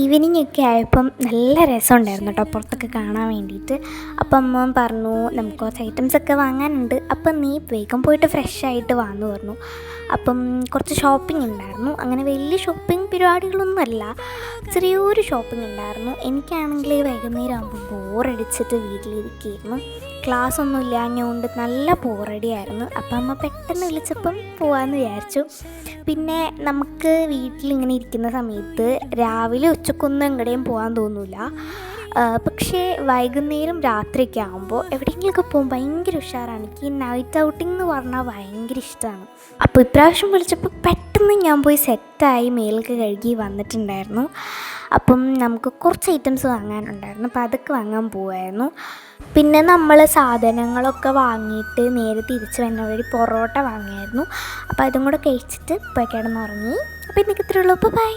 Evening ഒക്കെ ആയപ്പം നല്ല രസമുണ്ടായിരുന്നു കേട്ടോ പുറത്തൊക്കെ കാണാൻ വേണ്ടിയിട്ട്. അപ്പം അമ്മ പറഞ്ഞു നമുക്ക് കുറച്ച് ഐറ്റംസൊക്കെ വാങ്ങാനുണ്ട്, അപ്പം നീ വേഗം പോയിട്ട് ഫ്രഷ് ആയിട്ട് വാന്ന് പറഞ്ഞു. അപ്പം കുറച്ച് ഷോപ്പിംഗ് ഉണ്ടായിരുന്നു. അങ്ങനെ വലിയ ഷോപ്പിംഗ് പരിപാടികളൊന്നുമല്ല, ചെറിയൊരു ഷോപ്പിംഗ് ഉണ്ടായിരുന്നു. എനിക്കാണെങ്കിൽ വൈകുന്നേരം ആകുമ്പോൾ ബോറടിച്ചിട്ട് വീട്ടിലിരിക്കുകയായിരുന്നു. ക്ലാസ് ഒന്നും ഇല്ലാഞ്ഞുകൊണ്ട് നല്ല ബോറടിയായിരുന്നു. അപ്പം അമ്മ പെട്ടെന്ന് വിളിച്ചപ്പം പോകാമെന്ന് വിചാരിച്ചു. പിന്നെ നമുക്ക് വീട്ടിലിങ്ങനെ ഇരിക്കുന്ന സമയത്ത് രാവിലെ ഉച്ചക്കൊന്നും എങ്ങടെയും പോകാൻ തോന്നില്ല. പക്ഷേ വൈകുന്നേരം രാത്രിയൊക്കെ ആകുമ്പോൾ എവിടെയെങ്കിലുമൊക്കെ പോകും ഭയങ്കര ഉഷാറാണ്. എനിക്ക് ഈ നൈറ്റ് ഔട്ടിംഗ് എന്ന് പറഞ്ഞാൽ ഭയങ്കര ഇഷ്ടമാണ്. അപ്പോൾ ഇപ്രാവശ്യം വിളിച്ചപ്പോൾ പെട്ടെന്ന് ഞാൻ പോയി സെറ്റായി മേലൊക്കെ കഴുകി വന്നിട്ടുണ്ടായിരുന്നു. അപ്പം നമുക്ക് കുറച്ച് ഐറ്റംസ് വാങ്ങാനുണ്ടായിരുന്നു, അപ്പോൾ അതൊക്കെ വാങ്ങാൻ പോവായിരുന്നു. പിന്നെ നമ്മൾ സാധനങ്ങളൊക്കെ വാങ്ങിയിട്ട് നേരെ തിരിച്ച് വരുന്ന വഴി പൊറോട്ട വാങ്ങിയായിരുന്നു. അപ്പോൾ അതും കൂടെ കഴിച്ചിട്ട് പോയി കിടന്നുറങ്ങി. അപ്പോൾ ഇന്നൊക്കെ ഇത്രയുള്ളൂ. അപ്പോൾ ബൈ.